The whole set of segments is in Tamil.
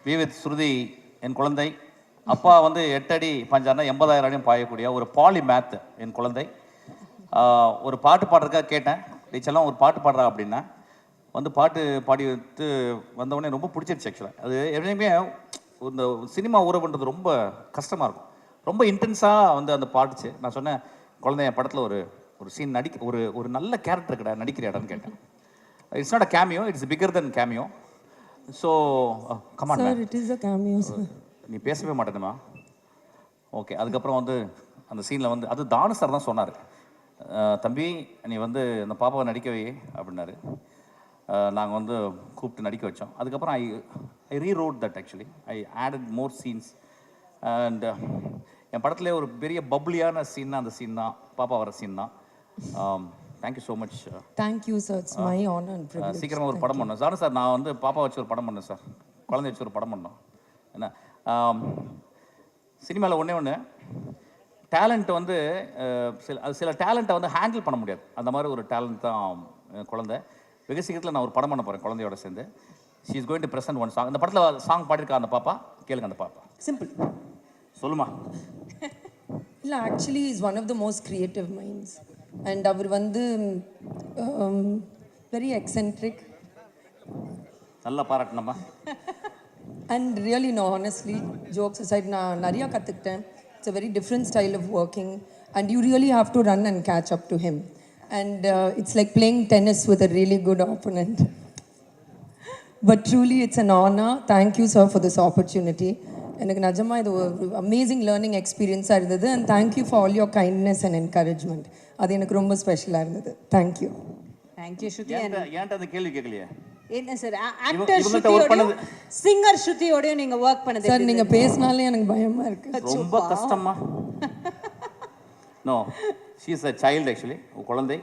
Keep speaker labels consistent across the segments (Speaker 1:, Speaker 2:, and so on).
Speaker 1: வி வித் ஸ்ருதி என் குழந்தை. அப்பா வந்து 8 அடி பாஞ்சாருன்னா 80,000 அடியும் பாயக்கூடிய ஒரு பாலி மேத் என் குழந்தை. ஒரு பாட்டு பாடுறதுக்காக கேட்டேன், டீச்சர்லாம் ஒரு பாட்டு பாடுறா அப்படின்னா வந்து பாட்டு பாடி வந்து வந்தவொடனே ரொம்ப பிடிச்சிருச்சு. ஆக்சுவலாக அது எப்பயுமே இந்த சினிமா உறவுன்றது ரொம்ப கஷ்டமாக இருக்கும், ரொம்ப இன்டென்ஸாக வந்து அந்த பாட்டுச்சு. நான் சொன்னேன், குழந்தை என் படத்தில் ஒரு சீன் ஒரு நல்ல கேரக்டர் கடை நடிக்கிறியாடான்னு கேட்டேன். It's not a cameo, it's figure then cameo. So come on
Speaker 2: sir, it is a cameo sir.
Speaker 1: நீ பேசவே மாட்டேனுமா? ஓகே. அதுக்கப்புறம் வந்து அந்த சீனில் வந்து அது தானு சார் தான் சொன்னார், தம்பி நீ வந்து அந்த பாப்பாவை நடிக்க வை அப்படின்னாரு. நாங்கள் வந்து கூப்பிட்டு நடிக்க வச்சோம். அதுக்கப்புறம் I reread that. Actually I added more scenes. And என் படத்துலேயே ஒரு பெரிய பப்ளியான சீன்னா அந்த சீன் தான், பாப்பா வர சீன் தான். Thank you so much.
Speaker 2: Thank you sir, it's my honour and privilege.
Speaker 1: சீக்கிரமாக ஒரு படம் பண்ணோம் சார். நான் வந்து பாப்பா வச்சு ஒரு படம் பண்ணேன் சார், குழந்தை வச்சு ஒரு படம் பண்ணோம். என்ன சினிமாவில் ஒன்று டேலண்ட் வந்து சில டேலண்ட்டை வந்து ஹேண்டில் பண்ண முடியாது. அந்த மாதிரி ஒரு டேலண்ட் தான் குழந்தை. வெகு சீக்கிரத்தில் நான் ஒரு படம் பண்ண போகிறேன் குழந்தையோட சேர்ந்து. She is going to present one song. அந்த படத்தில் சாங் பாடியிருக்கா அந்த பாப்பா, கேளுங்க அந்த பாப்பா.
Speaker 2: சிம்பிள்
Speaker 1: சொல்லுமா?
Speaker 2: இல்லை, actually is one of the most creative minds. And அவர் வந்து வெரி எக்ஸென்ட்ரிக்.
Speaker 1: நல்லா பாராட்டணுமா?
Speaker 2: And really no, honestly, jokes aside, நான் நிறையா கற்றுக்கிட்டேன். It's a very different style of working and you really have to run and catch up to him. And it's like playing tennis with a really good opponent. But truly it's an honor. Thank you sir for this opportunity. எனக்கு நிஜமா இது ஒரு அமேசிங் லேர்னிங் எக்ஸ்பீரியன்ஸாக இருந்தது. And thank you for all your kindness and encouragement. அது எனக்கு ரொம்ப ஸ்பெஷலாக இருந்தது. தேங்க்யூ.
Speaker 3: தேங்க்யூ ஸ்ருதி.
Speaker 1: ஏன்ட்ட அந்த கேள்வி கேட்கலையே?
Speaker 3: என்ன சார், ஆக்டர் ஸ்ருதியோட சிங்கர் ஸ்ருதியோட நீங்க வர்க் பண்ணது
Speaker 2: சார், நீங்க பேசினாலே எனக்கு பயமா இருக்கு.
Speaker 1: ரொம்ப கஷ்டமா? No, she is a child actually, குழந்தை.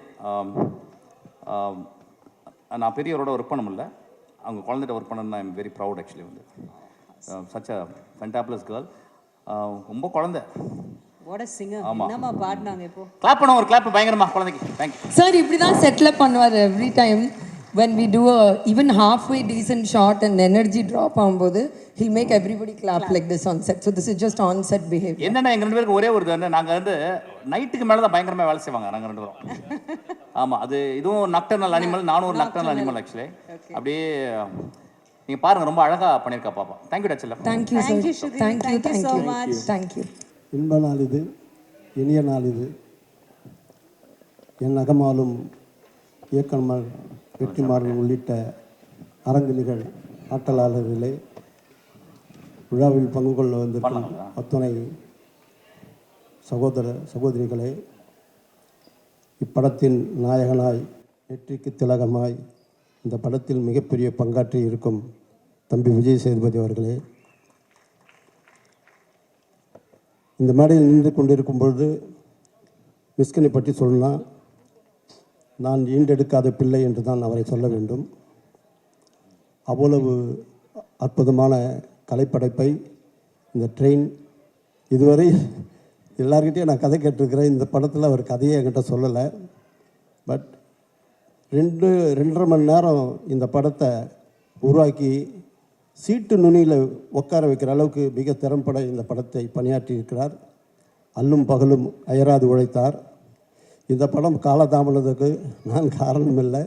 Speaker 1: நான் பெரியவரோட ஒர்க் பண்ண முடியல, அவங்க குழந்தைகிட்ட ஒர்க் பண்ணணும்னு I am very proud actually. வந்து சச் அ ஃபென்டாப்ளஸ் கேர்ள். ரொம்ப குழந்தை.
Speaker 3: What a singer. என்னமா பாடுனாங்க இப்போ?
Speaker 1: கிளாப் பண்ண ஒரு கிளாப் பயங்கரமா குழந்தைக்கு. Thank you
Speaker 2: sir. இப்படி தான் செட்டில் அப் பண்ணுவார் every time. when we do a even halfway decent shot and energy drop ஆகும்போது he'll make everybody clap like this on set. So this is just on set behavior.
Speaker 1: என்னன்னா எங்க ரெண்டு பேருக்கு ஒரே ஒரு இது, நாங்க வந்து நைட்டுக்கு மேல தான் பயங்கரமா வேலை செய்வாங்க நாங்க ரெண்டு பேரும். ஆமா, அது இதுவும் நக்டர்னல் அனிமல், நானும் ஒரு நக்டர்னல் அனிமல் ஆக்சுவலி. அப்படியே நீங்க பாருங்க, ரொம்ப அழகா பண்ணிருக்கா பாப்பா. தேங்க்யூ டச்சல.
Speaker 2: Thank you sir. Thank you so much. Thank you.
Speaker 4: இன்ப நாள் இது, இனிய நாள் இது. என் அகமாலும் இயக்கமால் வெற்றிமாறன் உள்ளிட்ட அரங்கிலிகள் ஆட்டலாளர்களே, விழாவில் பங்கு கொள்ள வந்திருக்கும் அத்துணை சகோதர சகோதரிகளே, இப்படத்தின் நாயகனாய் நெற்றிக்கு திலகமாய் இந்த படத்தில் மிகப்பெரிய பங்காற்றி இருக்கும் தம்பி விஜய் சேதுபதி அவர்களே, இந்த மேடையில் நின்று கொண்டிருக்கும் பொழுது மிஸ்கினை பற்றி சொல்லலாம். நான் ஈண்டெடுக்காத பிள்ளை என்று தான் அவரை சொல்ல வேண்டும். அவ்வளவு அற்புதமான கலைப்படைப்பை இந்த ட்ரெயின், இதுவரை எல்லார்கிட்டையும் நான் கதை கேட்டிருக்கிறேன். இந்த படத்தில் அவர் கதையை என்கிட்ட சொல்லலை. பட் 2.5 மணி நேரம் இந்த படத்தை உருவாக்கி சீட்டு நுனியில் உட்கார வைக்கிற அளவுக்கு மிக திறம்பட இந்த படத்தை பணியாற்றி இருக்கிறார். அல்லும் பகலும் அயராது உழைத்தார். இந்த படம் காலதாமதத்துக்கு நான் காரணம் இல்லை,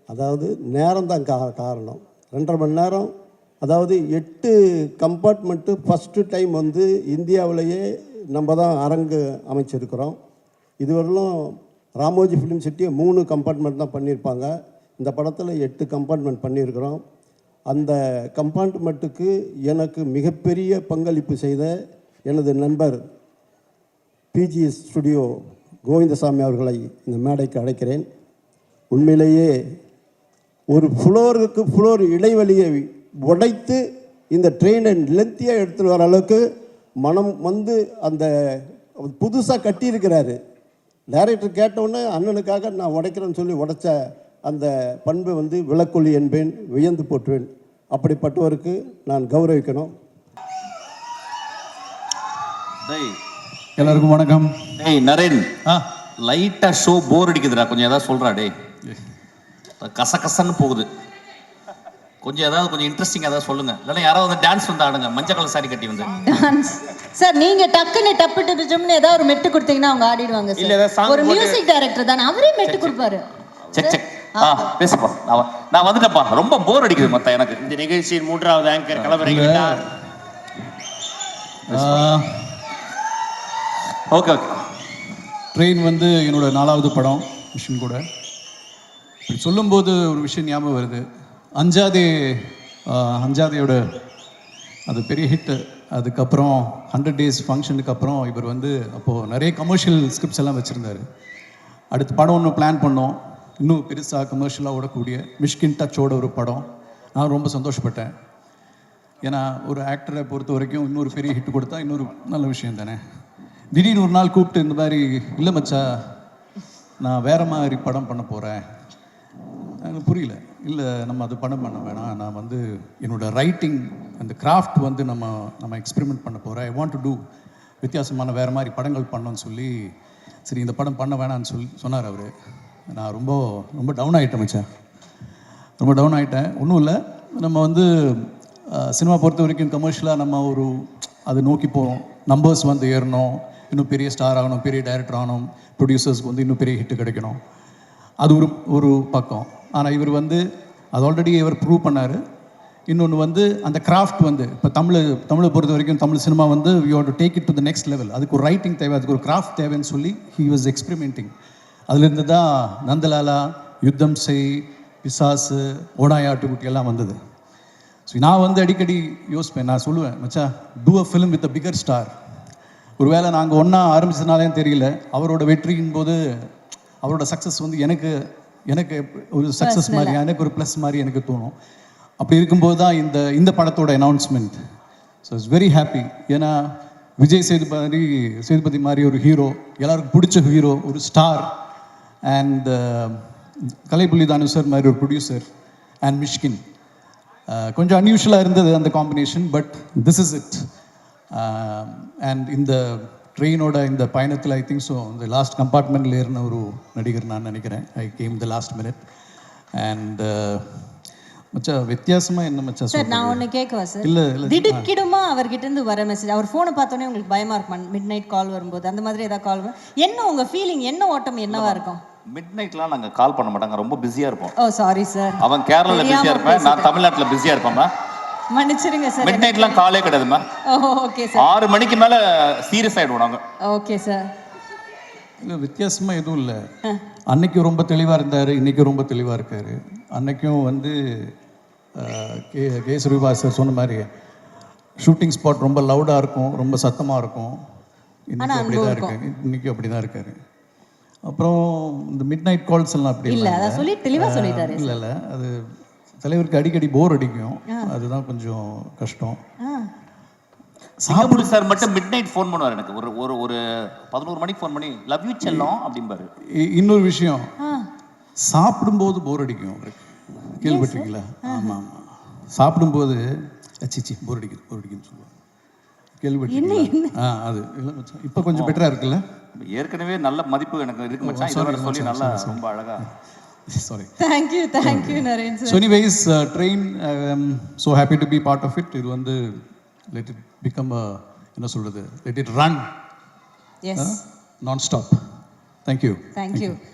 Speaker 4: அதாவது நேரம்தான் காரணம். 2.5 மணி நேரம், அதாவது 8 கம்பார்ட்மெண்ட்டு ஃபஸ்ட்டு டைம் வந்து இந்தியாவிலேயே நம்ம தான் அரங்கு அமைச்சிருக்கிறோம். இதுவரையிலும் ராமோஜி ஃபிலிம் சிட்டியை 3 கம்பார்ட்மெண்ட் தான் பண்ணியிருப்பாங்க. இந்த படத்தில் 8 கம்பார்ட்மெண்ட் பண்ணியிருக்கிறோம். அந்த கம்பார்ட்மெண்ட்டுக்கு எனக்கு மிகப்பெரிய பங்களிப்பு செய்த எனது நண்பர் பிஜிஎஸ் ஸ்டுடியோ கோவிந்தசாமி அவர்களை இந்த மேடைக்கு அழைக்கிறேன். உண்மையிலேயே ஒரு ஃப்ளோருக்கு ஃப்ளோர் இடைவெளியை உடைத்து இந்த ட்ரெயினை லென்த்தியாக எடுத்துகிட்டு வர அளவுக்கு மனம் வந்து அந்த புதுசாக கட்டியிருக்கிறாரு. டைரக்டர் கேட்டவுடனே அண்ணனுக்காக நான் உடைக்கிறேன்னு சொல்லி உடைச்ச அந்த பண்பை வந்து விளக்கொலி என்பேன், வியந்து போற்றுவேன். அப்படிப்பட்டவருக்கு நான் கௌரவிக்கணும்.
Speaker 5: எல்லாருக்கும் வணக்கம்.
Speaker 1: டேய் நரேன், லைட்டா ஷோ போர் அடிக்குதுடா, கொஞ்சம் ஏதாவது சொல்றா. டேய் கசகசன்னு போகுது, கொஞ்சம் ஏதாவது கொஞ்சம் இன்ட்ரெஸ்டிங் ஏதாவது சொல்லுங்க, இல்லைன்னா யாராவது வந்து டான்ஸ் வந்து ஆடுங்க, மஞ்சள் கலர் சாரி கட்டி வந்து.
Speaker 3: டான்ஸ் சார், நீங்க டக்குன்னு டப்பு டப்புன்னு ஏதாவது ஒரு மெட்டு கொடுத்தீங்கன்னா அவங்க ஆடிடுவாங்க
Speaker 1: இல்ல, ஏதாவது
Speaker 3: சார்.
Speaker 1: song
Speaker 3: ஒரு
Speaker 1: போட்டு-
Speaker 3: மியூசிக் டைரக்டர் தானே, அவரே மெட்டு கொடுப்பாரு.
Speaker 1: செக் பேசுப்பா. நான் வந்துட்டேன்ப்பா, ரொம்ப போர் அடிக்குது மொத்தம் எனக்கு.
Speaker 5: இந்த நிகழ்ச்சியின் 3வது ஆங்கர் களமிறங்கிவிட்டார்.
Speaker 1: Okay okay.
Speaker 6: ட்ரெயின் வந்து என்னோட 4வது படம் மிஷன் கூட. இப்படி சொல்லும்போது ஒரு விஷயம் ஞாபகம் வருது. அஞ்சாதேயோட அது பெரிய ஹிட்டு. அதுக்கப்புறம் 100 days ஃபங்க்ஷனுக்கு அப்புறம் இவர் வந்து அப்போது நிறைய கமர்ஷியல் ஸ்கிரிப்ட்ஸ் எல்லாம் வச்சுருந்தார். அடுத்த படம் ஒன்று பிளான் பண்ணோம், இன்னும் பெருசாக கமர்ஷியலாக ஓடக்கூடிய மிஷ்கின் டச்சோட ஒரு படம். நான் ரொம்ப சந்தோஷப்பட்டேன். ஏன்னா ஒரு ஆக்டரை பொறுத்த வரைக்கும் இன்னொரு பெரிய ஹிட் கொடுத்தா இன்னொரு நல்ல விஷயம் தானே. திடீர்னு ஒரு நாள் கூப்பிட்டு இந்த மாதிரி, இல்லை மச்சா நான் வேறு மாதிரி படம் பண்ண போகிறேன். எனக்கு புரியல. இல்லை நம்ம அது படம் பண்ண வேணாம், நான் வந்து என்னோடய ரைட்டிங் அந்த கிராஃப்ட் வந்து நம்ம எக்ஸ்பெரிமெண்ட் பண்ண போகிறேன். ஐ வாண்ட் டு டூ வித்தியாசமான வேறு மாதிரி படங்கள் பண்ணோன்னு சொல்லி, சரி இந்த படம் பண்ண வேணான்னு சொன்னார் அவர். நான் ரொம்ப ரொம்ப டவுன் ஆகிட்டேன் மச்சான், ரொம்ப டவுன் ஆகிட்டேன். ஒன்றும் இல்லை, நம்ம வந்து சினிமா பொறுத்த வரைக்கும் கமர்ஷியலாக நம்ம ஒரு அதை நோக்கி போகிறோம். நம்பர்ஸ் வந்து ஏறணும், இன்னும் பெரிய ஸ்டார் ஆகணும், பெரிய டைரக்டர் ஆகணும், ப்ரொடியூசர்ஸ்க்கு வந்து இன்னும் பெரிய ஹிட்டு கிடைக்கணும். அது ஒரு பக்கம். ஆனால் இவர் வந்து அது ஆல்ரெடி இவர் ப்ரூவ் பண்ணார். இன்னொன்று வந்து அந்த கிராஃப்ட் வந்து இப்போ தமிழை பொறுத்த வரைக்கும் தமிழ் சினிமா வந்து you have to take it to the next level. அதுக்கு ஒரு ரைட்டிங் தேவை, அதுக்கு ஒரு கிராஃப்ட் தேவைன்னு சொல்லி ஹி வாஸ் எக்ஸ்பெரிமெண்டிங். அதுலேருந்து தான் நந்தலாலா, யுத்தம் செய், பிசாசு, ஓடாயாட்டுக்குட்டி எல்லாம் வந்தது. ஸோ நான் வந்து அடிக்கடி யோசிப்பேன், நான் சொல்லுவேன் மச்சா do a film with a bigger star. ஒருவேளை நாங்கள் ஒன்றா ஆரம்பிச்சதுனாலே தெரியல, அவரோட வெற்றியின் போது அவரோட சக்ஸஸ் வந்து எனக்கு ஒரு சக்ஸஸ் மாதிரி, எனக்கு ஒரு ப்ளஸ் மாதிரி எனக்கு தோணும். அப்படி இருக்கும்போது தான் இந்த படத்தோட announcement. So it's very happy. ஏன்னா விஜய் சேதுபதி மாதிரி ஒரு ஹீரோ, எல்லாருக்கும் பிடிச்ச ஹீரோ, ஒரு star, and Kalaipuli Thanu sir மாதிரி ஒரு ப்ரொடியூசர், அண்ட் மிஷ்கின். கொஞ்சம் அன்யூஷுவலாக இருந்தது அந்த combination, but this is it. And இந்த ட்ரெயினோட இந்த பயணத்தில் ஐ திங்க் ஸோ இந்த லாஸ்ட் கம்பார்ட்மெண்ட்டில் ஏறின ஒரு நடிகர் நான் நினைக்கிறேன். I came the last minute. And மச்சா வித்தியாசமாக என்ன மச்சா
Speaker 3: சார், நான் ஒன்று கேட்கவா சார்?
Speaker 6: இல்லை
Speaker 3: திடுக்கிடுமா அவர்கிட்ட இருந்து வர மெசேஜ், அவர் ஃபோனை பார்த்தோன்னே உங்களுக்கு பயமா இருக்கும் மிட் நைட் கால் வரும்போது, அந்த மாதிரி ஏதாவது கால் வரும், என்ன உங்க ஃபீலிங், என்ன ஓட்டம் என்னவா இருக்கும்?
Speaker 1: மிட் நைட்லாம் நாங்கள் கால் பண்ண மாட்டாங்க, ரொம்ப பிஸியாக இருப்போம்.
Speaker 3: ஓ சாரி சார்,
Speaker 1: அவன் கேரளாவில் பிஸியாக இருப்பேன், நான் தமிழ்நாட்டில் பிஸியாக இருப்பேன்மா.
Speaker 3: மன்னிச்சிருங்க சார்.
Speaker 1: மிட் நைட்லாம் காலே கிடையாதுமா.
Speaker 3: Okay sir.
Speaker 1: 6 மணிக்கு மேலே சீரியஸ் ஆகிடுவோம் நாங்கள்.
Speaker 3: Okay sir.
Speaker 6: இல்லை வித்தியாசமாக எதுவும் இல்லை. அன்னைக்கும் ரொம்ப தெளிவாக இருந்தார், இன்றைக்கும் ரொம்ப தெளிவாக இருக்கார். அன்னைக்கும் வந்து கே சுரீபாஸ் சார் சொன்ன மாதிரி ஷூட்டிங் ஸ்பாட் ரொம்ப லவுடாக இருக்கும், ரொம்ப சத்தமாக இருக்கும். இன்றைக்கும் அப்படி தான் இருக்கு, இன்றைக்கும் அப்படி தான் இருக்கார். அப்புறம் இந்த மிட் நைட் கால்ஸ் எல்லாம் அப்படி
Speaker 3: இல்லை, அதை சொல்லி தெளிவாக சொல்லிட்டாரு.
Speaker 6: இல்லை அது தலைவருக்கு அடிக்கடி போர் அடிக்கும், அதுதான் கொஞ்சம் கஷ்டம்.
Speaker 1: சாப்பிடு சார் மட்டும் மிட் நைட் ஃபோன் பண்ணுவார் எனக்கு, ஒரு 11 மணிக்கு ஃபோன் பண்ணி லவ் யூ செல்லம் அப்படிம்பாரு.
Speaker 6: இன்னொரு விஷயம், சாப்பிடும்போது போர் அடிக்கும் அவருக்கு, கேள்விப்பட்டிருக்கீங்களா? ஆமாம் ஆமாம், சாப்பிடும்போது அச்சிச்சி போர் அடிக்குதுன்னு சொல்லுவாங்க, கேள்விப்பட்டிருக்கீங்களா? அது இல்லை மச்சான், இப்போ கொஞ்சம் பெட்டராக இருக்குல்ல.
Speaker 1: ஏற்கனவே நல்ல மதிப்பு எனக்கு இருக்கு மச்சான், இதோட சொல்லி நல்லா ரொம்ப அழகா.
Speaker 6: Sorry.
Speaker 3: Thank you, Naren sir.
Speaker 6: So anyways, train, I am so happy to be part of it. It வந்து let it become a, என்ன சொல்றது, let it run
Speaker 3: Yes.
Speaker 6: non-stop. Thank you.
Speaker 3: Thank you.